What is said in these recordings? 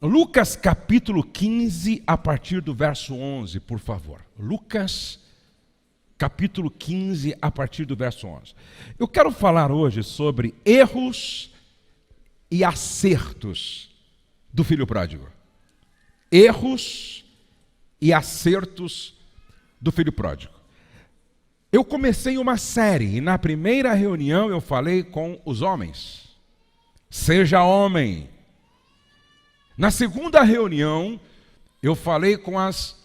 Lucas capítulo 15, a partir do verso 11, por favor. Lucas capítulo 15, a partir do verso 11. Eu quero falar hoje sobre erros e acertos do filho pródigo. Erros e acertos do filho pródigo. Eu comecei uma série e na primeira reunião eu falei com os homens. Seja homem. Na segunda reunião, eu falei com as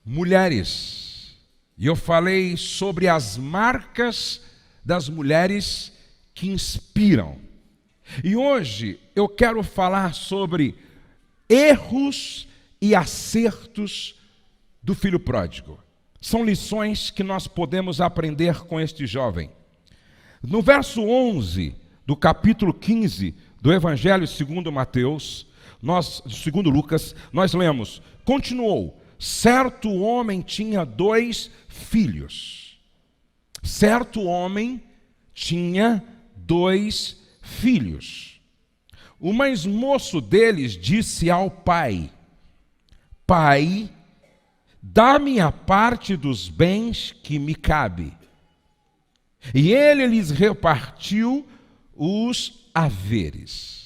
mulheres. E eu falei sobre as marcas das mulheres que inspiram. E hoje eu quero falar sobre erros e acertos do filho pródigo. São lições que nós podemos aprender com este jovem. No verso 11 do capítulo 15 do Evangelho segundo Mateus, segundo Lucas, nós lemos: continuou, certo homem tinha 2 filhos. Certo homem tinha 2 filhos. O mais moço deles disse ao pai: Pai, dá-me a parte dos bens que me cabe. E ele lhes repartiu os haveres.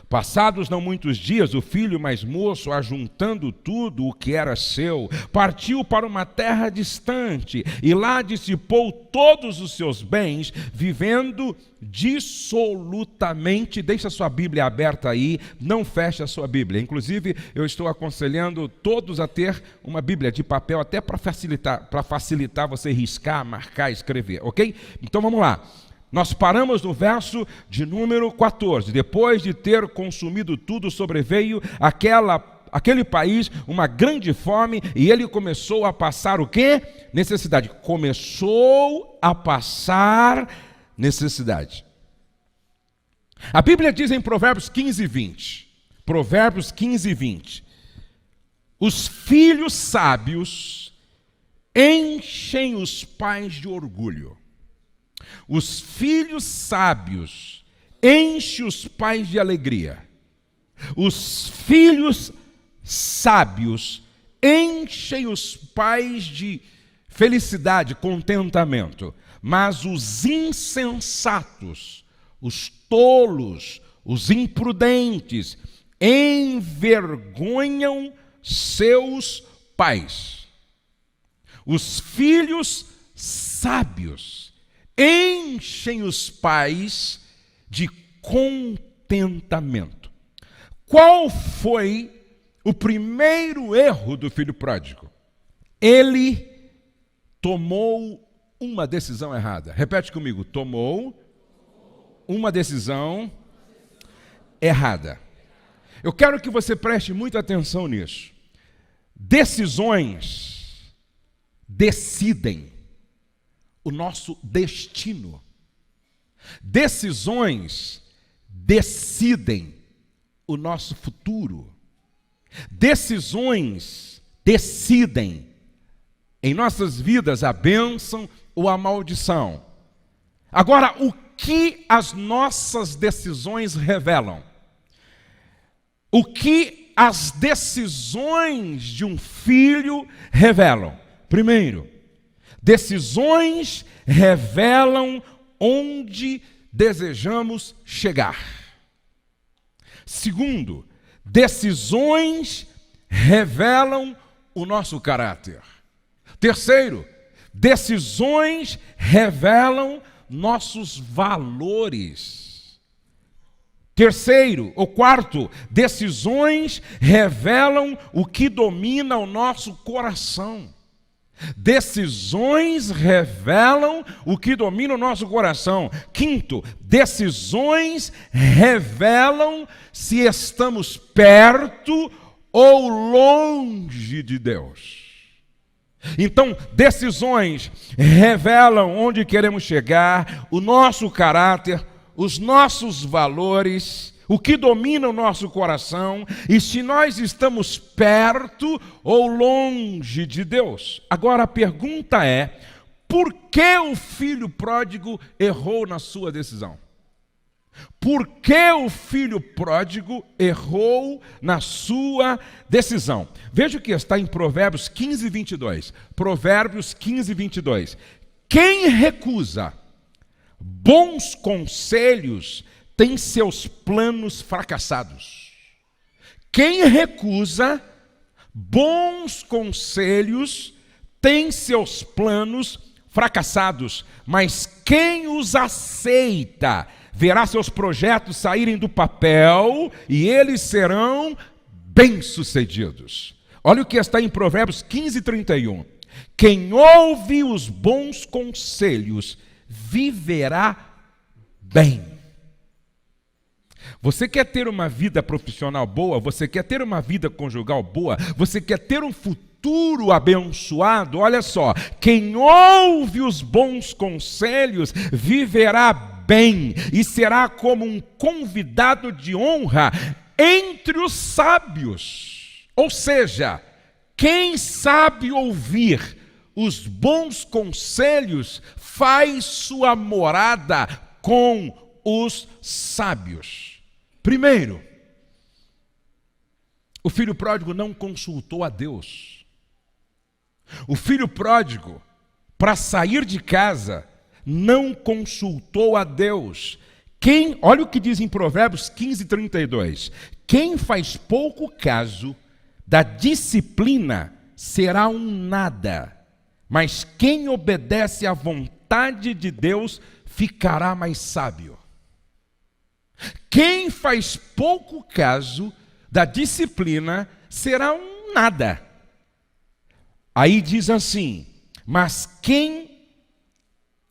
Passados não muitos dias, o filho mais moço, ajuntando tudo o que era seu, partiu para uma terra distante e lá dissipou todos os seus bens, vivendo dissolutamente. Deixa a sua Bíblia aberta aí, não feche a sua Bíblia. Inclusive, eu estou aconselhando todos a ter uma Bíblia de papel, até para facilitar você riscar, marcar, escrever, ok? Então vamos lá. Nós paramos no verso de número 14. Depois de ter consumido tudo, sobreveio aquele país uma grande fome e ele começou a passar o quê? Necessidade. Começou a passar necessidade. A Bíblia diz em Provérbios 15, 20. Provérbios 15, 20. Os filhos sábios enchem os pais de orgulho. Os filhos sábios enchem os pais de alegria. Os filhos sábios enchem os pais de felicidade, contentamento. Mas os insensatos, os tolos, os imprudentes, envergonham seus pais. Os filhos sábios enchem os pais de contentamento. Qual foi o primeiro erro do filho pródigo? Ele tomou uma decisão errada. Repete comigo: tomou uma decisão errada. Eu quero que você preste muita atenção nisso. Decisões decidem o nosso destino. Decisões decidem o nosso futuro. Decisões decidem em nossas vidas a bênção ou a maldição. Agora, o que as nossas decisões revelam? O que as decisões de um filho revelam? Primeiro, decisões revelam onde desejamos chegar. Segundo, decisões revelam o nosso caráter. Terceiro, decisões revelam nossos valores. Terceiro, ou quarto, decisões revelam o que domina o nosso coração. Decisões revelam o que domina o nosso coração. Quinto, decisões revelam se estamos perto ou longe de Deus. Então, decisões revelam onde queremos chegar, o nosso caráter, os nossos valores, o que domina o nosso coração e se nós estamos perto ou longe de Deus. Agora a pergunta é: por que o filho pródigo errou na sua decisão? Por que o filho pródigo errou na sua decisão? Veja o que está em Provérbios 15, 22. Provérbios 15, 22. Quem recusa bons conselhos tem seus planos fracassados. Quem recusa bons conselhos tem seus planos fracassados, mas quem os aceita verá seus projetos saírem do papel e eles serão bem-sucedidos. Olha o que está em Provérbios 15, 31. Quem ouve os bons conselhos viverá bem. Você quer ter uma vida profissional boa? Você quer ter uma vida conjugal boa? Você quer ter um futuro abençoado? Olha só, quem ouve os bons conselhos viverá bem e será como um convidado de honra entre os sábios. Ou seja, quem sabe ouvir os bons conselhos faz sua morada com os sábios. Primeiro, o filho pródigo não consultou a Deus. O filho pródigo, para sair de casa, não consultou a Deus. Olha o que diz em Provérbios 15, 32. Quem faz pouco caso da disciplina será um nada, mas quem obedece à vontade de Deus ficará mais sábio. Quem faz pouco caso da disciplina será um nada. Aí diz assim, mas quem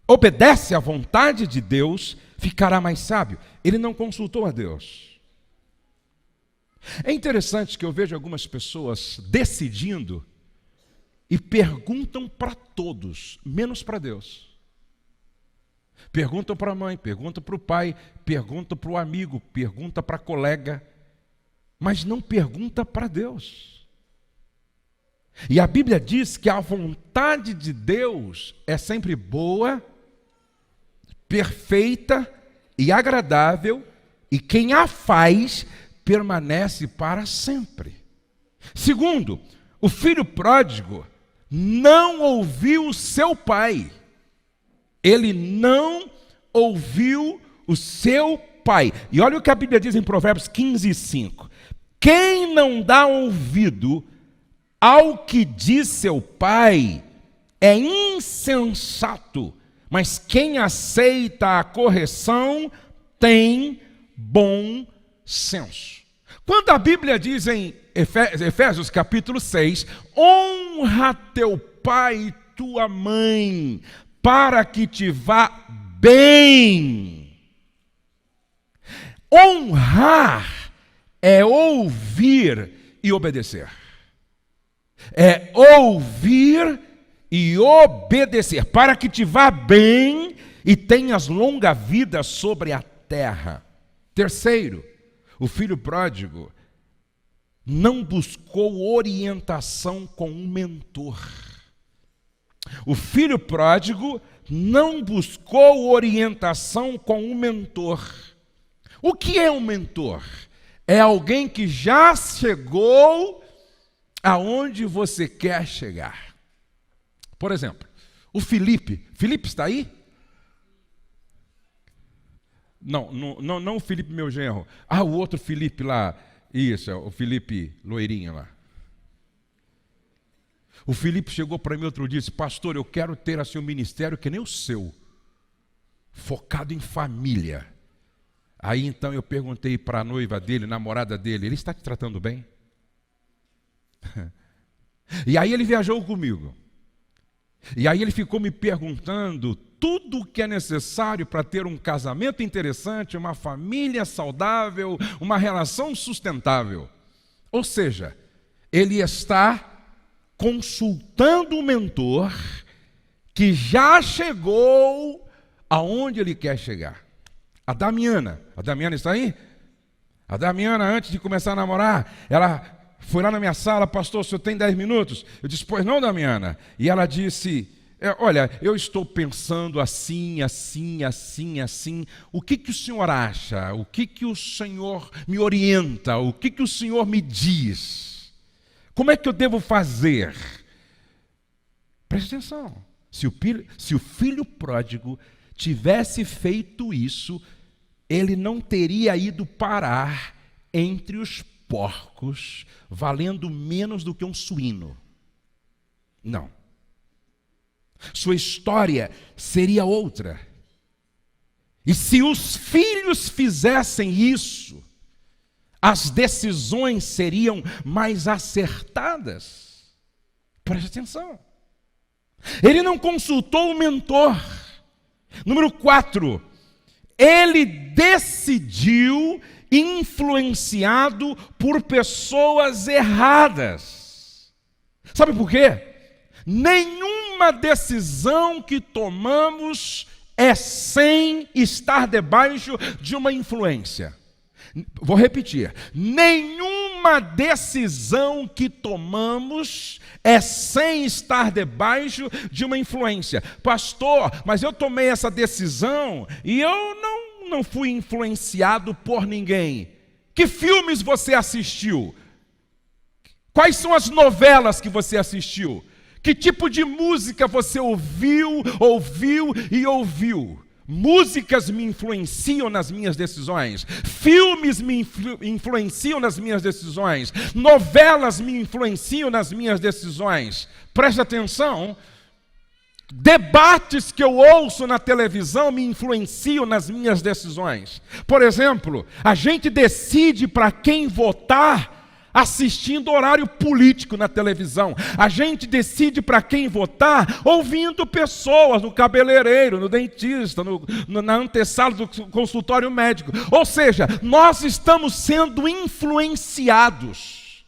obedece à vontade de Deus ficará mais sábio. Ele não consultou a Deus. É interessante que eu vejo algumas pessoas decidindo e perguntam para todos, menos para Deus. Perguntam para a mãe, perguntam para o pai, perguntam para o amigo, perguntam para a colega, mas não pergunta para Deus. E a Bíblia diz que a vontade de Deus é sempre boa, perfeita e agradável, e quem a faz permanece para sempre. Segundo, o filho pródigo não ouviu seu pai. Ele não ouviu o seu pai. E olha o que a Bíblia diz em Provérbios 15, 5. Quem não dá ouvido ao que diz seu pai é insensato, mas quem aceita a correção tem bom senso. Quando a Bíblia diz em Efésios capítulo 6, honra teu pai e tua mãe, para que te vá bem. Honrar é ouvir e obedecer. É ouvir e obedecer, para que te vá bem e tenhas longa vida sobre a terra. Terceiro, o filho pródigo não buscou orientação com um mentor. O filho pródigo não buscou orientação com um mentor. O que é um mentor? É alguém que já chegou aonde você quer chegar. Por exemplo, o Felipe. Felipe está aí? Não o Felipe, meu genro. O outro Felipe lá. Isso, é o Felipe loirinho lá. O Felipe chegou para mim outro dia e disse, pastor, eu quero ter assim um ministério que nem o seu, focado em família. Aí então eu perguntei para a noiva dele, namorada dele, ele está te tratando bem? E aí ele viajou comigo. E aí ele ficou me perguntando tudo o que é necessário para ter um casamento interessante, uma família saudável, uma relação sustentável. Ou seja, ele está consultando o mentor que já chegou aonde ele quer chegar. A Damiana está aí? A Damiana, antes de começar a namorar, ela foi lá na minha sala, pastor, o senhor tem 10 minutos? Eu disse, pois não, Damiana. E ela disse, olha, eu estou pensando assim, assim, assim, assim. O que o senhor acha? O que o senhor me orienta? O que o senhor me diz? Como é que eu devo fazer? Preste atenção. Se o filho pródigo tivesse feito isso, ele não teria ido parar entre os porcos, valendo menos do que um suíno. Não. Sua história seria outra. E se os filhos fizessem isso, as decisões seriam mais acertadas. Preste atenção. Ele não consultou o mentor. Número 4, ele decidiu influenciado por pessoas erradas. Sabe por quê? Nenhuma decisão que tomamos é sem estar debaixo de uma influência. Vou repetir. Nenhuma decisão que tomamos é sem estar debaixo de uma influência. Pastor, mas eu tomei essa decisão e eu não fui influenciado por ninguém. Que filmes você assistiu? Quais são as novelas que você assistiu? Que tipo de música você ouviu? Músicas me influenciam nas minhas decisões. Filmes me influenciam nas minhas decisões. Novelas me influenciam nas minhas decisões. Preste atenção. Debates que eu ouço na televisão me influenciam nas minhas decisões. Por exemplo, a gente decide para quem votar assistindo horário político na televisão. A gente decide para quem votar ouvindo pessoas no cabeleireiro, no dentista, na antessala do consultório médico. Ou seja, nós estamos sendo influenciados.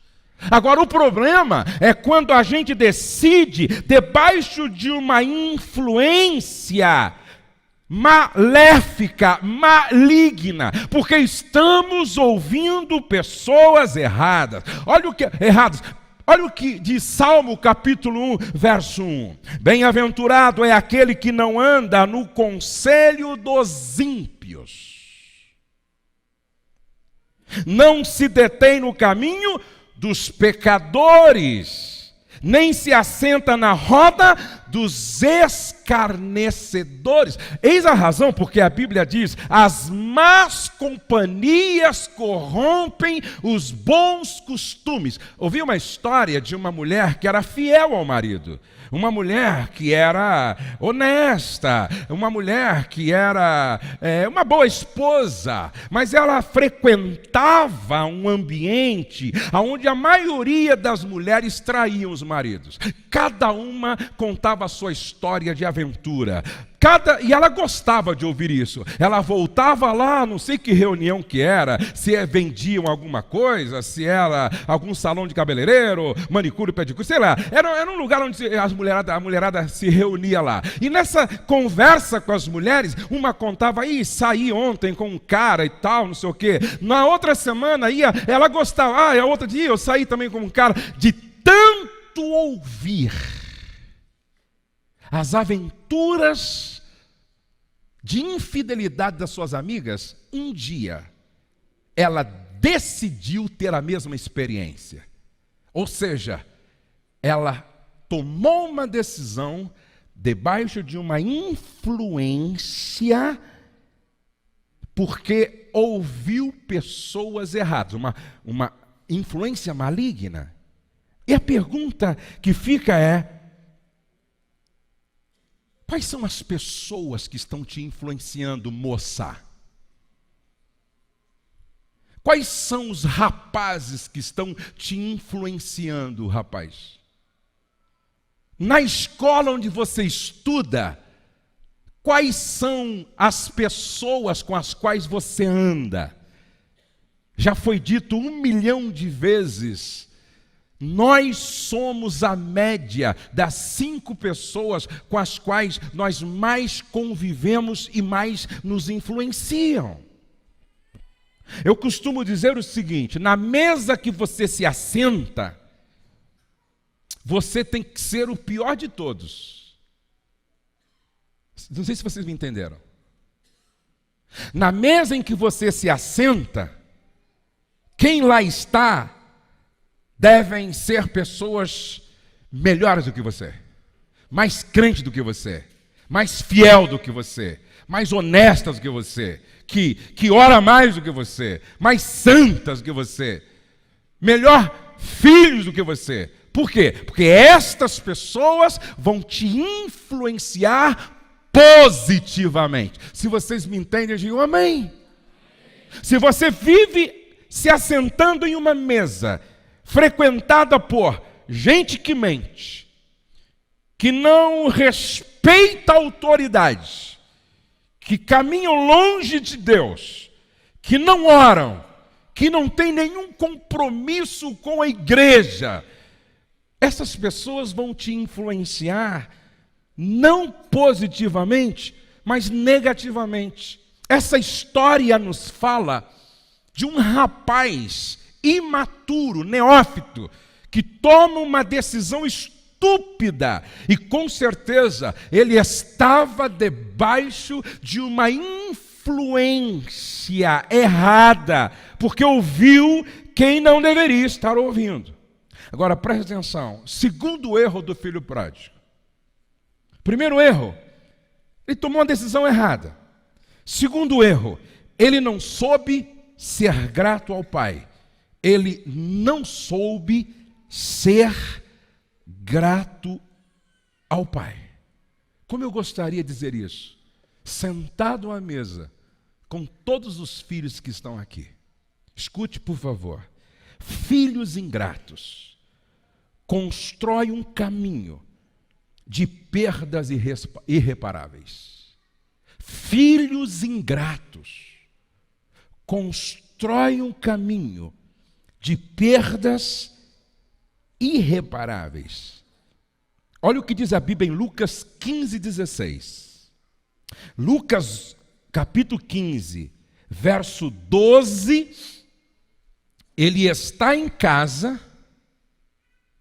Agora, o problema é quando a gente decide debaixo de uma influência maléfica, maligna, porque estamos ouvindo pessoas erradas. Olha o que diz Salmo capítulo 1, verso 1. Bem-aventurado é aquele que não anda no conselho dos ímpios, não se detém no caminho dos pecadores, nem se assenta na roda dos escarnecedores. Eis a razão porque a Bíblia diz: as más companhias corrompem os bons costumes. Ouvi uma história de uma mulher que era fiel ao marido, uma mulher que era honesta, uma mulher que era uma boa esposa, mas ela frequentava um ambiente onde a maioria das mulheres traíam os maridos. Cada uma contava a sua história de aventura. E ela gostava de ouvir isso. Ela voltava lá, não sei que reunião que era, se vendiam alguma coisa, se era algum salão de cabeleireiro, manicure, pedicure, sei lá. Era um lugar onde a mulherada se reunia lá. E nessa conversa com as mulheres, uma contava: saí ontem com um cara e tal, não sei o quê. Na outra semana ela gostava. A outra dia eu saí também com um cara. De tanto ouvir as aventuras de infidelidade das suas amigas, um dia ela decidiu ter a mesma experiência. Ou seja, ela tomou uma decisão debaixo de uma influência, porque ouviu pessoas erradas, uma influência maligna. E a pergunta que fica é: quais são as pessoas que estão te influenciando, moça? Quais são os rapazes que estão te influenciando, rapaz? Na escola onde você estuda, quais são as pessoas com as quais você anda? Já foi dito 1 milhão de vezes, nós somos a média das 5 pessoas com as quais nós mais convivemos e mais nos influenciam. Eu costumo dizer o seguinte: na mesa que você se assenta, você tem que ser o pior de todos. Não sei se vocês me entenderam. Na mesa em que você se assenta, quem lá está devem ser pessoas melhores do que você, mais crentes do que você, mais fiel do que você, mais honestas do que você, que ora mais do que você, mais santas do que você, melhor filhos do que você. Por quê? Porque estas pessoas vão te influenciar positivamente. Se vocês me entendem, digam amém. Se você vive se assentando em uma mesa frequentada por gente que mente, que não respeita a autoridade, que caminham longe de Deus, que não oram, que não tem nenhum compromisso com a igreja, essas pessoas vão te influenciar não positivamente, mas negativamente. Essa história nos fala de um rapaz imaturo, neófito, que toma uma decisão estúpida e com certeza ele estava debaixo de uma influência errada, porque ouviu quem não deveria estar ouvindo. Agora preste atenção, segundo erro do filho pródigo. Primeiro erro, ele tomou uma decisão errada. Segundo erro, ele não soube ser grato ao pai. Ele não soube ser grato ao pai. Como eu gostaria de dizer isso? Sentado à mesa com todos os filhos que estão aqui. Escute, por favor. Filhos ingratos constroem um caminho de perdas irreparáveis. Filhos ingratos constroem um caminho de perdas irreparáveis. Olha o que diz a Bíblia em Lucas 15:16. Lucas capítulo 15, verso 12. Ele está em casa,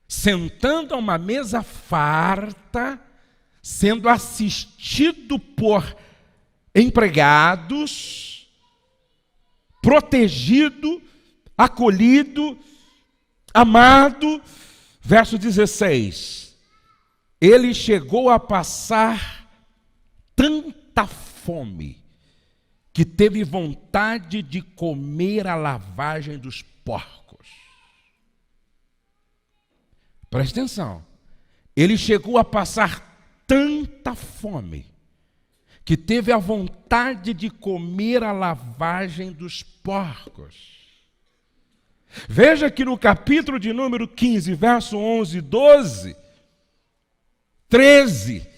sentando a uma mesa farta, sendo assistido por empregados, protegido, acolhido, amado. Verso 16. Ele chegou a passar tanta fome que teve vontade de comer a lavagem dos porcos. Preste atenção. Ele chegou a passar tanta fome que teve a vontade de comer a lavagem dos porcos. Veja que no capítulo de número 15, verso 11, 12, 13,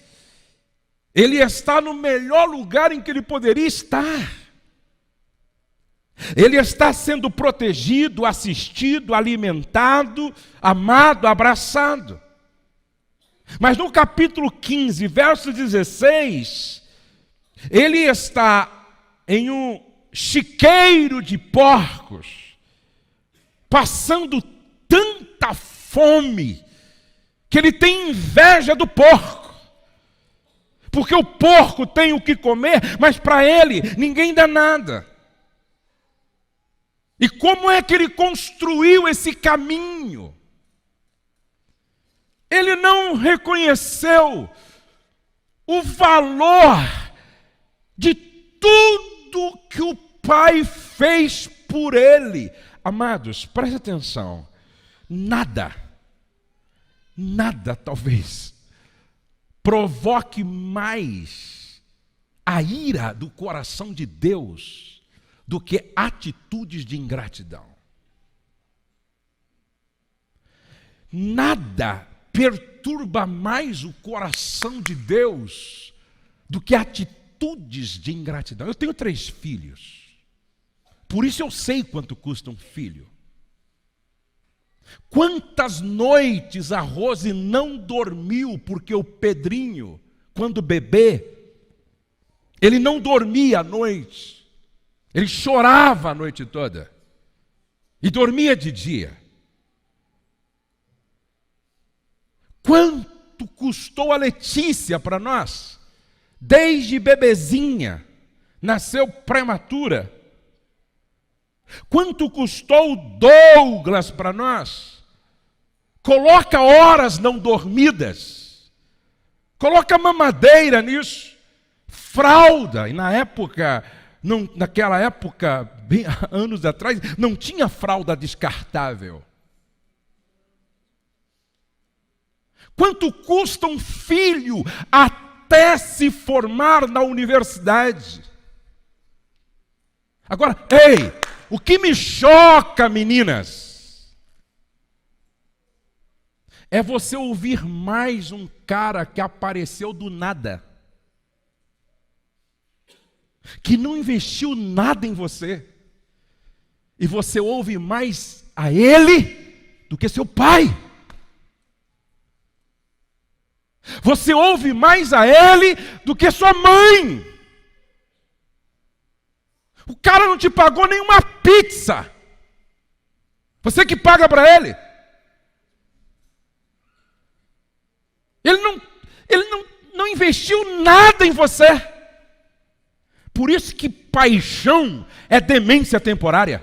ele está no melhor lugar em que ele poderia estar. Ele está sendo protegido, assistido, alimentado, amado, abraçado. Mas no capítulo 15, verso 16, ele está em um chiqueiro de porcos, passando tanta fome, que ele tem inveja do porco. Porque o porco tem o que comer, mas para ele ninguém dá nada. E como é que ele construiu esse caminho? Ele não reconheceu o valor de tudo que o Pai fez por ele. Amados, preste atenção. Nada talvez provoque mais a ira do coração de Deus do que atitudes de ingratidão. Nada perturba mais o coração de Deus do que atitudes de ingratidão. Eu tenho 3 filhos, por isso eu sei quanto custa um filho. Quantas noites a Rose não dormiu porque o Pedrinho, quando bebê, ele não dormia à noite, ele chorava a noite toda e dormia de dia. Quanto custou a Letícia para nós? desde bebezinha, nasceu prematura. Quanto custou Douglas para nós? Coloca horas não dormidas, coloca mamadeira nisso, fralda, e naquela época, bem, anos atrás, não tinha fralda descartável. Quanto custa um filho até se formar na universidade? Agora, ei, o que me choca, meninas, é você ouvir mais um cara que apareceu do nada, que não investiu nada em você, e você ouve mais a ele do que seu pai. Você ouve mais a ele do que sua mãe. O cara não te pagou nenhuma pizza. Você que paga para ele. Ele não investiu nada em você. Por isso que paixão é demência temporária.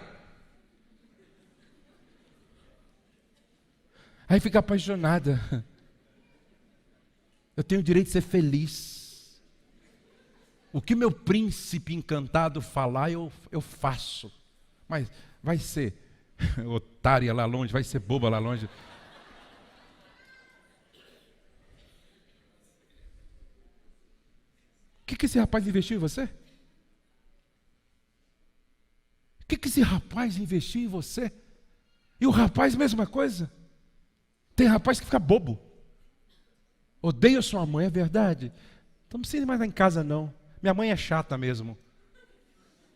Aí fica apaixonada. Eu tenho o direito de ser feliz. O que meu príncipe encantado falar, eu faço. Mas vai ser otária lá longe, vai ser boba lá longe. O que esse rapaz investiu em você? O que esse rapaz investiu em você? E o rapaz, mesma coisa. Tem rapaz que fica bobo. Odeio sua mãe, é verdade? Então não precisa ir mais lá em casa, não. Minha mãe é chata mesmo.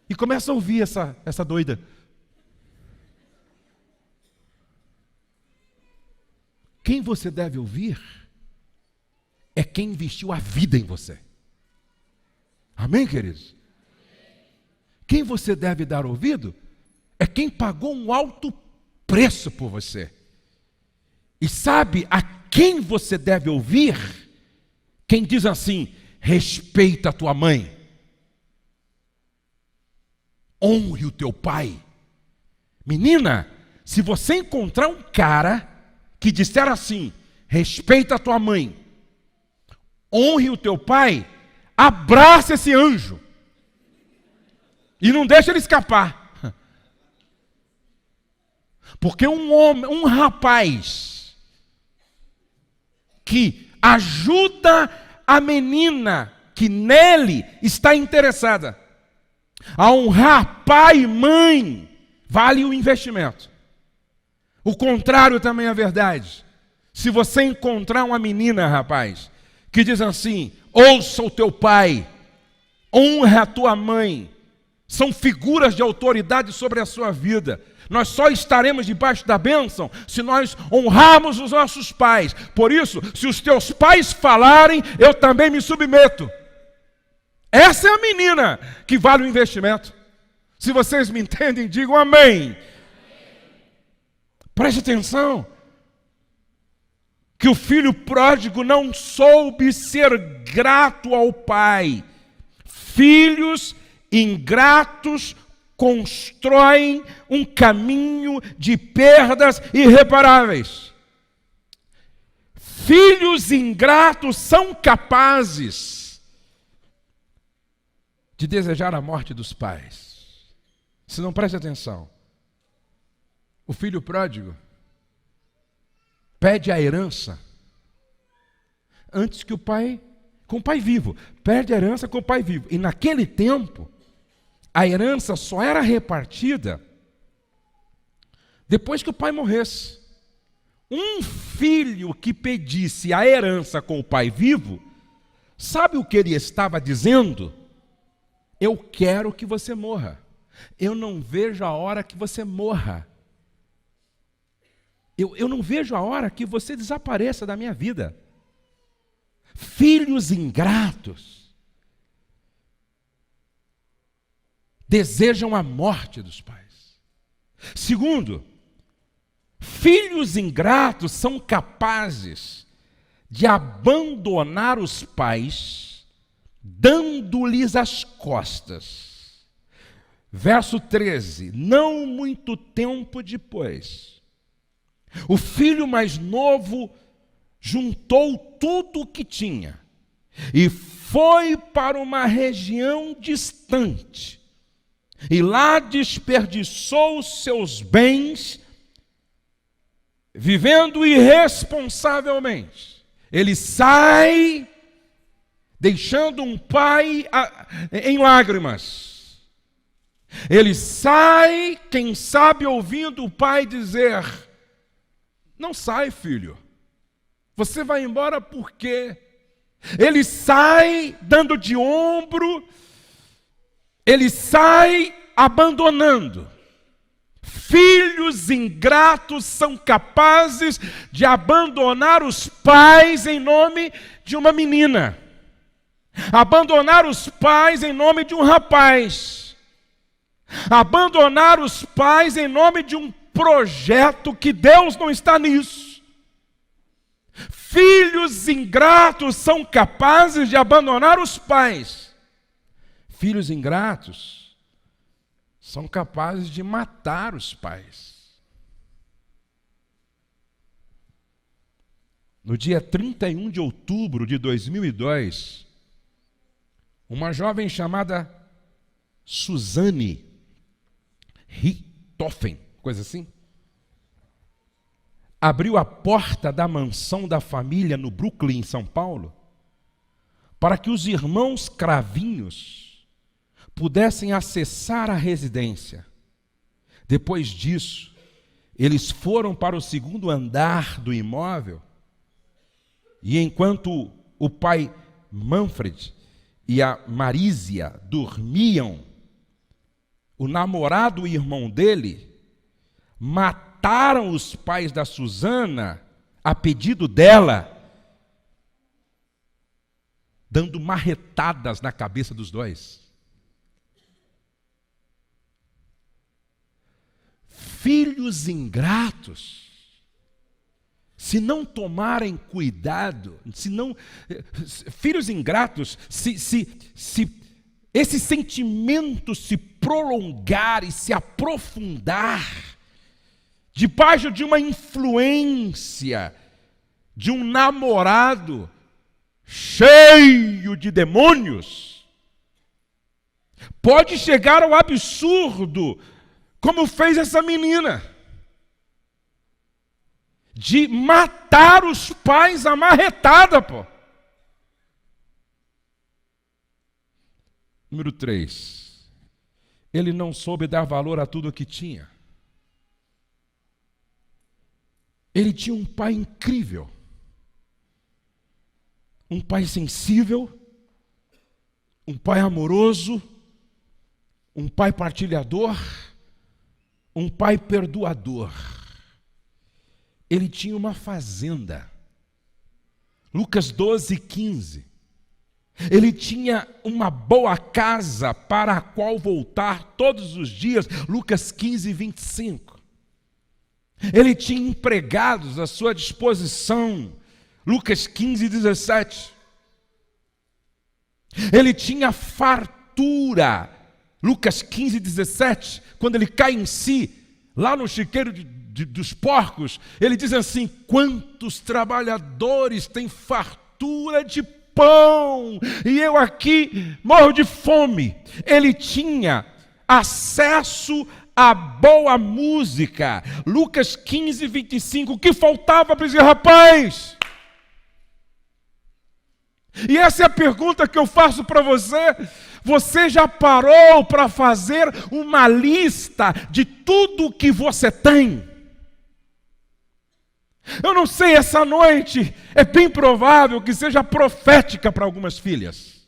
E começa a ouvir essa doida. Quem você deve ouvir é quem investiu a vida em você. Amém, queridos? Quem você deve dar ouvido é quem pagou um alto preço por você. E sabe a quem você deve ouvir? Quem diz assim: respeita a tua mãe, honre o teu pai. Menina, se você encontrar um cara que disser assim: respeita a tua mãe, honre o teu pai, abraça esse anjo e não deixa ele escapar. Porque um rapaz que ajuda a menina que nele está interessada a honrar pai e mãe, vale o investimento. O contrário também é verdade. Se você encontrar uma menina, rapaz, que diz assim: ouça o teu pai, honra a tua mãe, são figuras de autoridade sobre a sua vida. Nós só estaremos debaixo da bênção se nós honrarmos os nossos pais. Por isso, se os teus pais falarem, eu também me submeto. Essa é a menina que vale o investimento. Se vocês me entendem, digam amém. Preste atenção. Que o filho pródigo não soube ser grato ao pai. Filhos ingratos constroem um caminho de perdas irreparáveis. Filhos ingratos são capazes de desejar a morte dos pais. Se não preste atenção, o filho pródigo pede a herança antes que o pai, com o pai vivo, pede a herança com o pai vivo. E naquele tempo, a herança só era repartida depois que o pai morresse. Um filho que pedisse a herança com o pai vivo, sabe o que ele estava dizendo? Eu quero que você morra. Eu não vejo a hora que você morra. Eu não vejo a hora que você desapareça da minha vida. Filhos ingratos desejam a morte dos pais. Segundo, filhos ingratos são capazes de abandonar os pais dando-lhes as costas. Verso 13: não muito tempo depois, o filho mais novo juntou tudo o que tinha e foi para uma região distante, e lá desperdiçou os seus bens, vivendo irresponsavelmente. Ele sai, deixando um pai em lágrimas. Ele sai, quem sabe, ouvindo o pai dizer: não sai, filho. Você vai embora por quê? Ele sai dando de ombro, ele sai abandonando. Filhos ingratos são capazes de abandonar os pais em nome de uma menina, abandonar os pais em nome de um rapaz, abandonar os pais em nome de um projeto que Deus não está nisso. Filhos ingratos são capazes de abandonar os pais. Filhos ingratos são capazes de matar os pais. No dia 31 de outubro de 2002, uma jovem chamada Suzane Richthofen, coisa assim, abriu a porta da mansão da família no Brooklyn, em São Paulo, para que os irmãos Cravinhos pudessem acessar a residência. Depois disso, eles foram para o segundo andar do imóvel, e enquanto o pai Manfred e a Marísia dormiam, o namorado e irmão dele mataram os pais da Susana a pedido dela, dando marretadas na cabeça dos dois. Filhos ingratos, se não tomarem cuidado, filhos ingratos, se esse sentimento se prolongar e se aprofundar, debaixo de uma influência de um namorado cheio de demônios, pode chegar ao absurdo, como fez essa menina, de matar os pais à marretada, pô. Número 3, ele não soube dar valor a tudo o que tinha. Ele tinha um pai incrível, um pai sensível, um pai amoroso, um pai partilhador, um pai perdoador. Ele tinha uma fazenda. Lucas 12:15. Ele tinha uma boa casa para a qual voltar todos os dias. Lucas 15:25. Ele tinha empregados à sua disposição. Lucas 15:17. Ele tinha fartura. Lucas 15:17. Quando ele cai em si, lá no chiqueiro dos porcos, ele diz assim: quantos trabalhadores têm fartura de pão, e eu aqui morro de fome. Ele tinha acesso a boa música. Lucas 15:25. O que faltava para esse rapaz? E essa é a pergunta que eu faço para você. Você já parou para fazer uma lista de tudo que você tem? Eu não sei, essa noite é bem provável que seja profética para algumas filhas.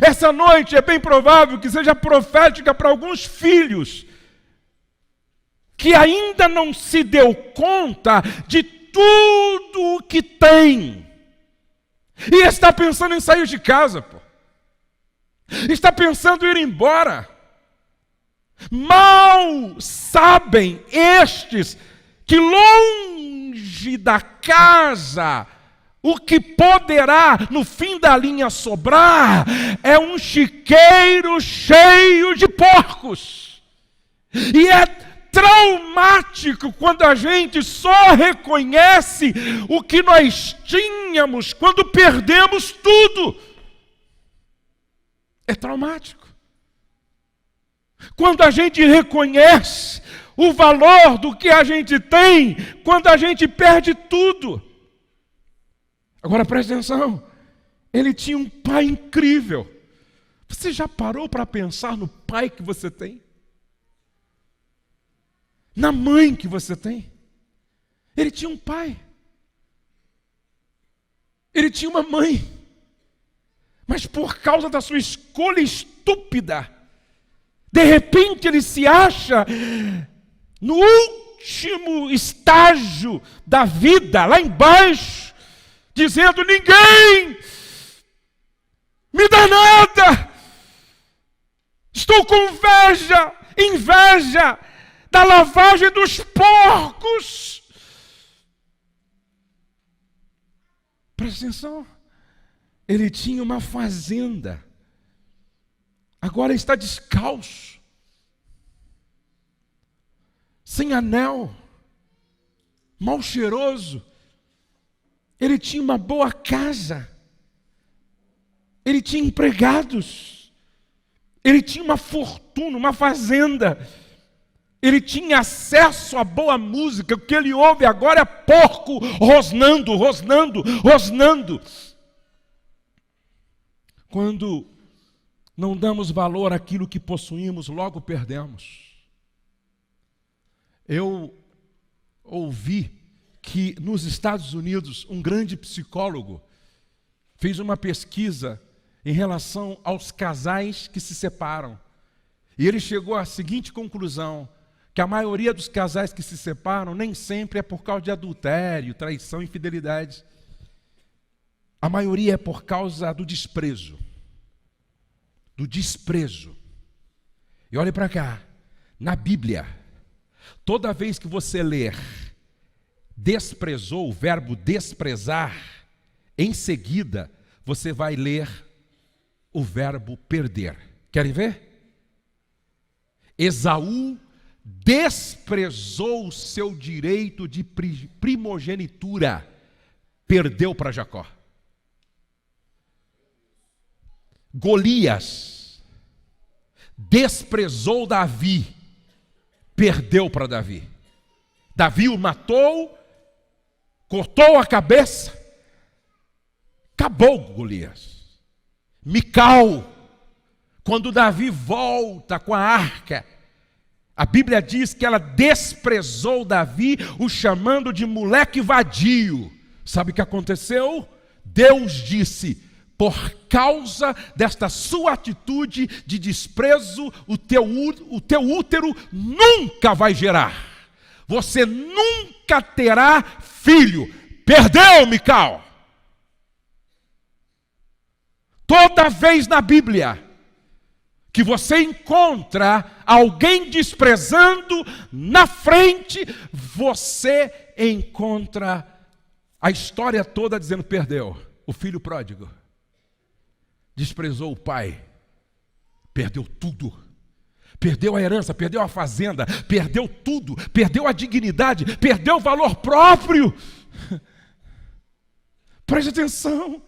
Essa noite é bem provável que seja profética para alguns filhos que ainda não se deu conta de tudo o que tem e está pensando em sair de casa, pô. Está pensando em ir embora. Mal sabem estes que longe da casa O que poderá, no fim da linha, sobrar é um chiqueiro cheio de porcos. E é traumático quando a gente só reconhece o que nós tínhamos quando perdemos tudo. É traumático. Quando a gente reconhece o valor do que a gente tem, quando a gente perde tudo. Agora preste atenção, ele tinha um pai incrível. Você já parou para pensar no pai que você tem? Na mãe que você tem? Ele tinha um pai. Ele tinha uma mãe. Mas por causa da sua escolha estúpida, de repente ele se acha no último estágio da vida, lá embaixo, dizendo: ninguém me dá nada, estou com inveja da lavagem dos porcos. Presta atenção, ele tinha uma fazenda, agora está descalço, sem anel, mal cheiroso. Ele tinha uma boa casa, ele tinha empregados, ele tinha uma fortuna, uma fazenda, ele tinha acesso a boa música. O que ele ouve agora é porco rosnando, rosnando, rosnando. Quando não damos valor àquilo que possuímos, logo perdemos. Eu ouvi que nos Estados Unidos um grande psicólogo fez uma pesquisa em relação aos casais que se separam. E ele chegou à seguinte conclusão: que a maioria dos casais que se separam nem sempre é por causa de adultério, traição, infidelidade. A maioria é por causa do desprezo. Do desprezo. E olhe para cá, na Bíblia, toda vez que você ler desprezou, o verbo desprezar, em seguida você vai ler o verbo perder. Querem ver? Esaú desprezou o seu direito de primogenitura, perdeu para Jacó. Golias desprezou Davi, perdeu para Davi. Davi o matou, cortou a cabeça, acabou Golias. Mical, quando Davi volta com a arca, a Bíblia diz que ela desprezou Davi, o chamando de moleque vadio. Sabe o que aconteceu? Deus disse: por causa desta sua atitude de desprezo, o teu útero nunca vai gerar. Você nunca terá filho. Perdeu, Mical. Toda vez na Bíblia que você encontra alguém desprezando na frente, você encontra a história toda dizendo: perdeu. O filho pródigo desprezou o pai, perdeu tudo. Perdeu a herança, perdeu a fazenda, perdeu tudo, perdeu a dignidade, perdeu o valor próprio. Preste atenção.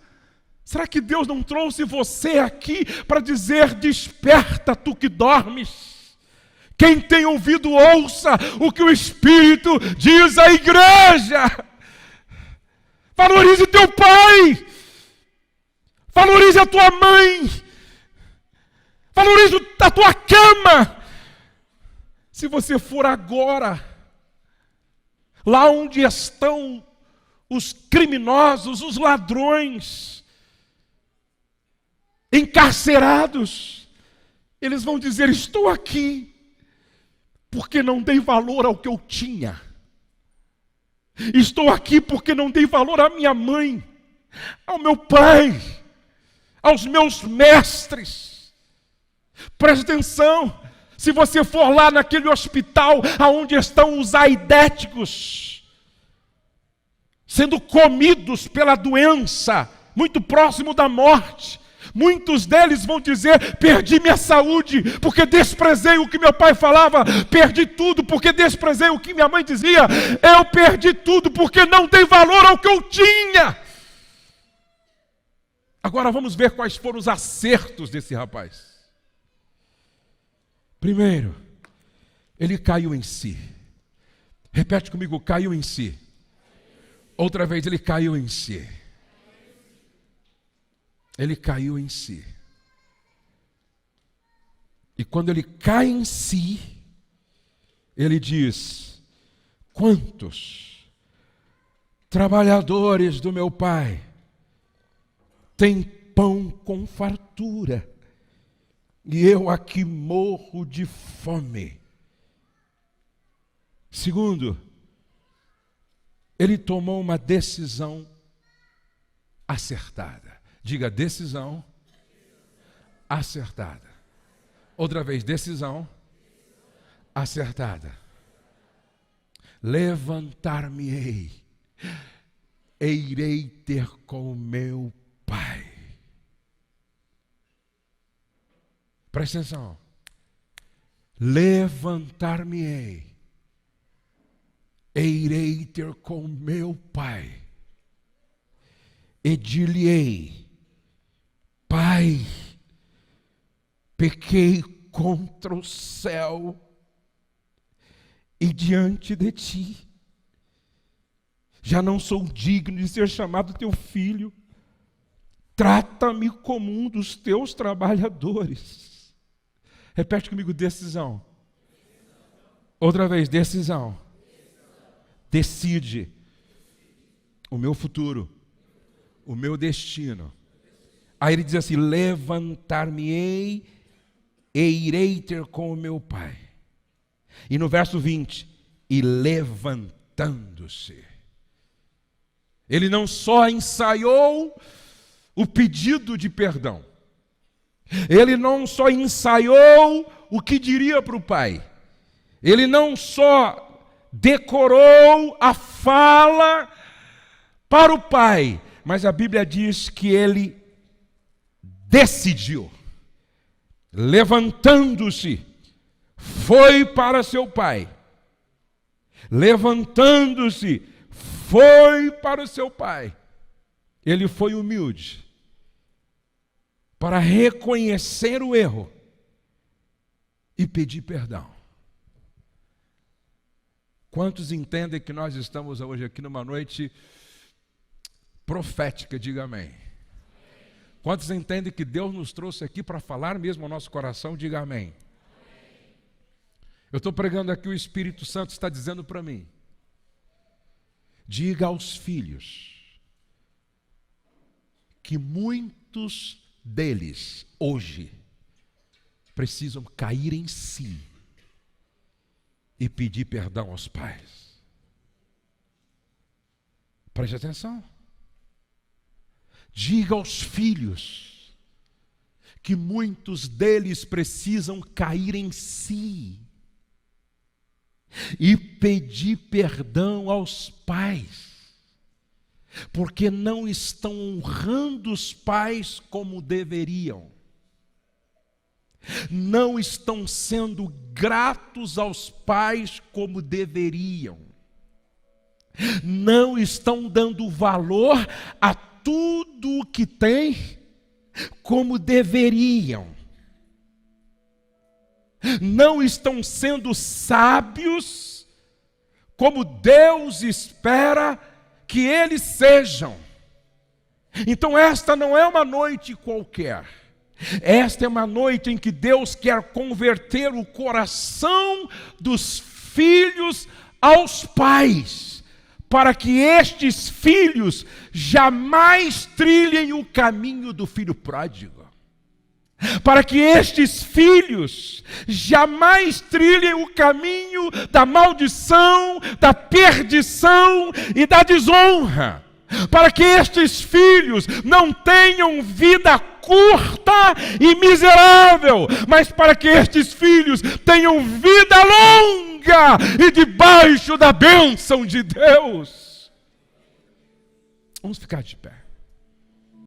Será que Deus não trouxe você aqui para dizer: desperta, tu que dormes? Quem tem ouvido, ouça o que o Espírito diz à igreja. Valorize teu pai, valorize a tua mãe, valorize a tua cama. Se você for agora, lá onde estão os criminosos, os ladrões, encarcerados, eles vão dizer: estou aqui porque não dei valor ao que eu tinha. Estou aqui porque não dei valor à minha mãe, ao meu pai, aos meus mestres. Preste atenção, se você for lá naquele hospital onde estão os aidéticos, sendo comidos pela doença, muito próximo da morte. Muitos deles vão dizer: perdi minha saúde porque desprezei o que meu pai falava, perdi tudo porque desprezei o que minha mãe dizia, eu perdi tudo porque não dei valor ao que eu tinha. Agora vamos ver quais foram os acertos desse rapaz. Primeiro, ele caiu em si. Repete comigo: caiu em si. Outra vez, ele caiu em si. Ele caiu em si. E quando ele cai em si, ele diz: quantos trabalhadores do meu pai têm pão com fartura, e eu aqui morro de fome. Segundo, ele tomou uma decisão acertada. Diga: decisão acertada. Outra vez: decisão acertada. Levantar-me-ei e irei ter com o meu pai. Presta atenção. Levantar-me-ei e irei ter com o meu pai. E dir-lhe-ei: Pai, pequei contra o céu e diante de ti. Já não sou digno de ser chamado teu filho. Trata-me como um dos teus trabalhadores. Repete comigo: decisão. Outra vez: decisão. Decide o meu futuro, o meu destino. Aí ele diz assim: levantar-me-ei e irei ter com o meu pai. E no verso 20, e levantando-se. Ele não só ensaiou o pedido de perdão, ele não só ensaiou o que diria para o pai, ele não só decorou a fala para o pai, mas a Bíblia diz que ele decidiu, levantando-se, foi para seu pai. Levantando-se, foi para o seu pai. Ele foi humilde para reconhecer o erro e pedir perdão. Quantos entendem que nós estamos hoje aqui numa noite profética? Diga amém. Quantos entendem que Deus nos trouxe aqui para falar mesmo ao nosso coração? Diga amém. Eu estou pregando aqui, o Espírito Santo está dizendo para mim: diga aos filhos que muitos deles hoje precisam cair em si e pedir perdão aos pais. Preste atenção. Diga aos filhos que muitos deles precisam cair em si e pedir perdão aos pais, porque não estão honrando os pais como deveriam, não estão sendo gratos aos pais como deveriam, não estão dando valor a tudo o que tem como deveriam, não estão sendo sábios como Deus espera que eles sejam. Então esta não é uma noite qualquer, esta é uma noite em que Deus quer converter o coração dos filhos aos pais, para que estes filhos jamais trilhem o caminho do filho pródigo, para que estes filhos jamais trilhem o caminho da maldição, da perdição e da desonra, para que estes filhos não tenham vida curta e miserável, mas para que estes filhos tenham vida longa e debaixo da bênção de Deus. Vamos ficar de pé.